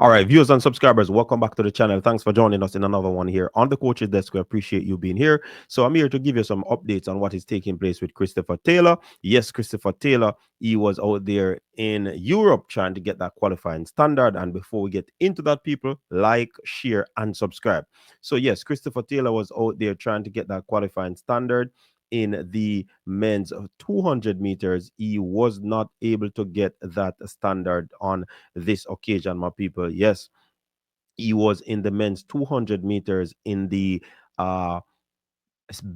All right, viewers and subscribers, welcome back to the channel. Thanks for joining us in another one here on the Coach's Desk. We appreciate you being here. So I'm here to give you some updates on what is taking place with Christopher Taylor. Yes, Christopher Taylor, he was out there in Europe trying to get that qualifying standard. And before we get into that, people, like, share, and subscribe. So yes, Christopher Taylor was out there trying to get that qualifying standard in the men's 200 meters. He was not able to get that standard on this occasion, my people. Yes, he was in the men's 200 meters in the uh,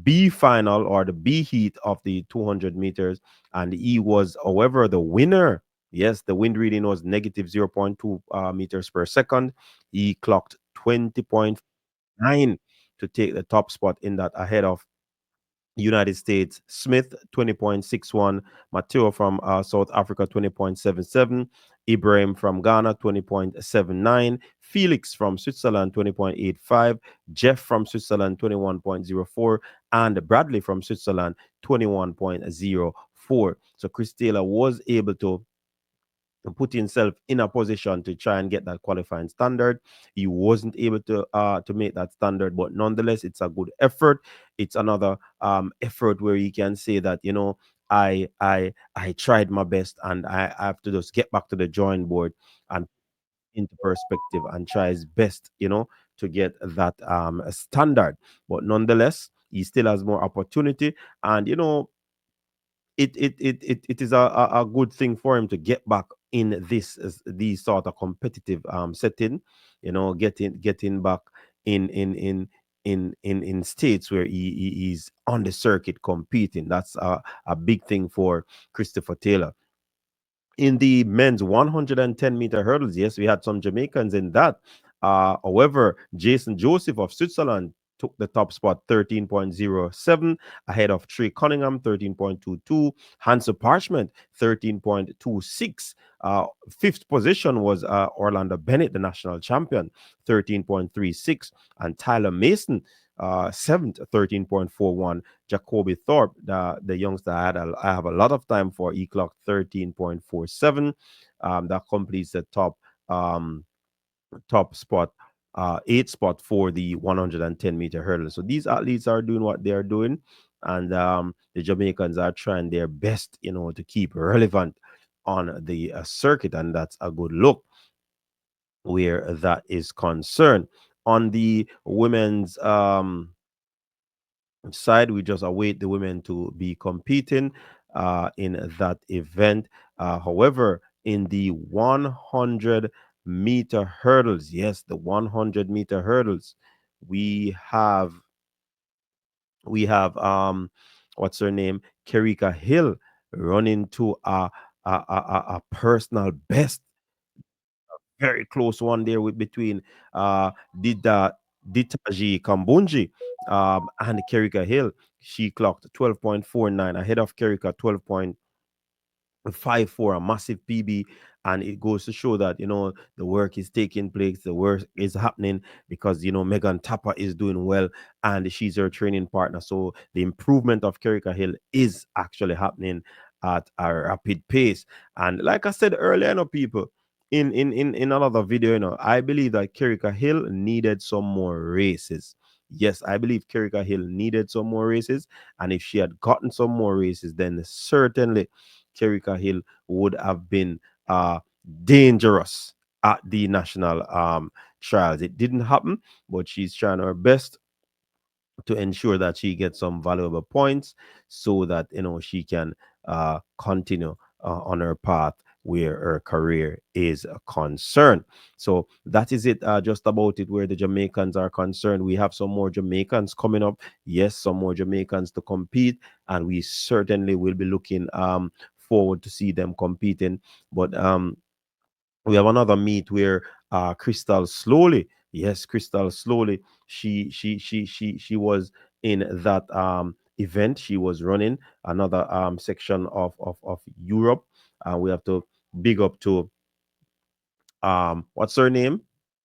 B final or the B heat of the 200 meters, and he was, however, the winner. Yes, the wind reading was negative zero point 0.2 meters per second. He clocked 20.9 to take the top spot in that, ahead of United States, Smith 20.61, Mateo from South Africa 20.77, Ibrahim from Ghana 20.79, Felix from Switzerland 20.85, Jeff from Switzerland 21.04, and Bradley from Switzerland 21.04. So Chris Taylor was able to put himself in a position to try and get that qualifying standard. He wasn't able to make that standard, but nonetheless, it's a good effort. It's another effort where you can say that, I tried my best, and I have to just get back to the drawing board and into perspective and try his best, to get that standard. But nonetheless, he still has more opportunity, and it is a good thing for him to get back in these sort of competitive setting, getting back in states where he's on the circuit competing. That's a big thing for Christopher Taylor. In the men's 110-meter hurdles, yes, we had some Jamaicans in that. However, Jason Joseph of Switzerland took the top spot, 13.07, ahead of Trey Cunningham, 13.22, Hansa Parchment, 13.26. Fifth position was Orlando Bennett, the national champion, 13.36, and Tyler Mason, seventh, 13.41. Jacoby Thorpe, the youngster I have a lot of time for, he clocked 13.47. That completes the top spot, eighth spot for the 110-meter hurdle. So these athletes are doing what they are doing, and the Jamaicans are trying their best, to keep relevant on the circuit, and that's a good look where that is concerned. On the women's side, we just await the women to be competing in that event. However, in the 100-meter hurdles, yes, the 100-meter hurdles, we have what's her name, Kerrica Hill, running to a personal best, very close one there with between Dida Ditaji Kambunji and Kerrica Hill. She clocked 12.49 ahead of Kerrica, 12.54, a massive PB. And it goes to show that, the work is taking place, the work is happening, because, Megan Tapper is doing well and she's her training partner. So the improvement of Kerrica Hill is actually happening at a rapid pace. And like I said earlier, people, in another video, I believe that Kerrica Hill needed some more races. Yes, I believe Kerrica Hill needed some more races. And if she had gotten some more races, then certainly Kerrica Hill would have been dangerous at the national trials. It didn't happen, but she's trying her best to ensure that she gets some valuable points so that she can continue on her path where her career is concerned. So that is it, just about it where the Jamaicans are concerned. We have some more Jamaicans coming up. Yes, some more Jamaicans to compete, and we certainly will be looking forward to see them competing. But we have another meet where Crystal Slowly, yes, Crystal Slowly, she was in that event. She was running another section of Europe. We have to big up to what's her name?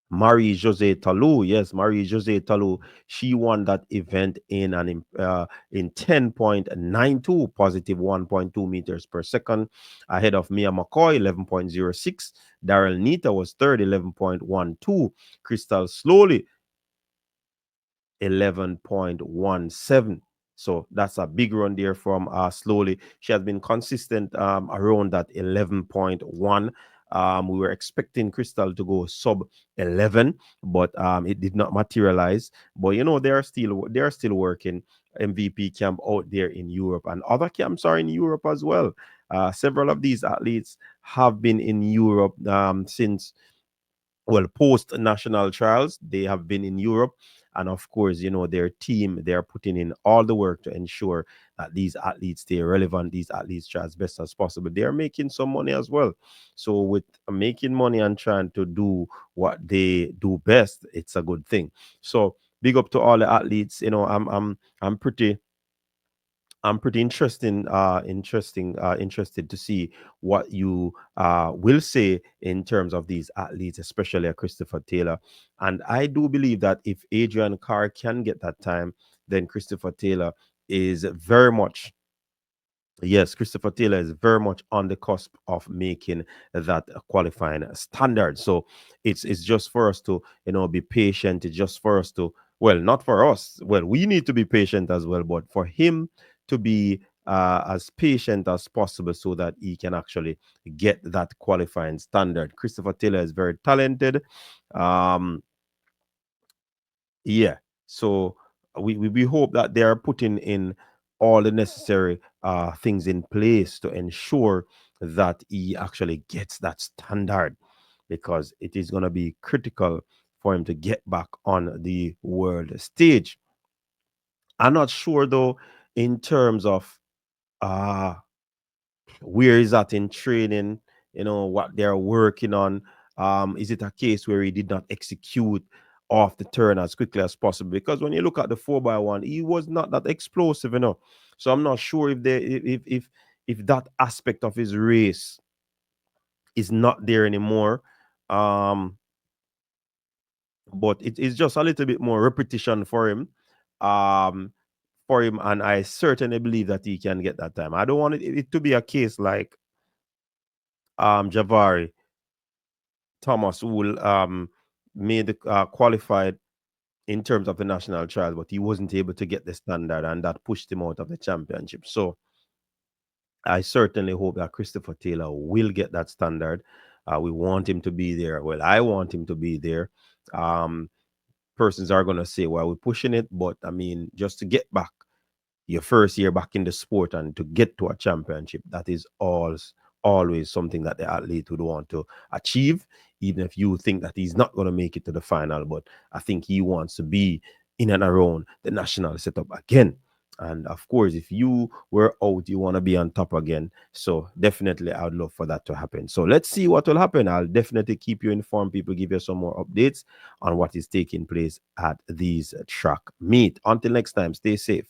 Marie Jose Talou, yes, Marie Jose Talou, she won that event in 10.92, positive 1.2 meters per second, ahead of Mia McCoy 11.06. Daryl Nita was third, 11.12. Crystal Slowly 11.17. So that's a big run there from Slowly. She has been consistent around that 11.1. We were expecting Crystal to go sub 11, but it did not materialize. But they are still working. MVP camp out there in Europe, and other camps are in Europe as well. Several of these athletes have been in Europe since, well, post national trials. They have been in Europe, and of course, their team, they are putting in all the work to ensure that these athletes stay relevant, these athletes try as best as possible. They are making some money as well. So with making money and trying to do what they do best, it's a good thing. So big up to all the athletes. I'm pretty interested to see what you will say in terms of these athletes, especially Christopher Taylor. And I do believe that if Adrian Carr can get that time, then Christopher Taylor is very much Yes, Christopher Taylor is very much on the cusp of making that qualifying standard. So it's just for us to be patient. It's just for us to, well, not for us. Well, we need to be patient as well, but for him to be as patient as possible so that he can actually get that qualifying standard. Christopher Taylor is very talented. Um, yeah. So we hope that they are putting in all the necessary things in place to ensure that he actually gets that standard, because it is going to be critical for him to get back on the world stage. I'm not sure though, in terms of uh where is that in training, what they're working on. Is it a case where he did not execute off the turn as quickly as possible? Because when you look at the 4x1, he was not that explosive. So I'm not sure if that aspect of his race is not there anymore. Um, but it is just a little bit more repetition for him. Um, and I certainly believe that he can get that time. I don't want it to be a case like Javari Thomas, who will made qualified in terms of the national trial, but he wasn't able to get the standard, and that pushed him out of the championship. So I certainly hope that Christopher Taylor will get that standard. We want him to be there. Well, I want him to be there. Um, Persons are going to say, well, we're pushing it, but I mean, just to get back your first year back in the sport and to get to a championship, that is always something that the athlete would want to achieve, even if you think that he's not going to make it to the final. But I think he wants to be in and around the national setup again. And of course, if you were out, you want to be on top again. So definitely, I would love for that to happen. So let's see what will happen. I'll definitely keep you informed. People, give you some more updates on what is taking place at these track meet. Until next time, stay safe.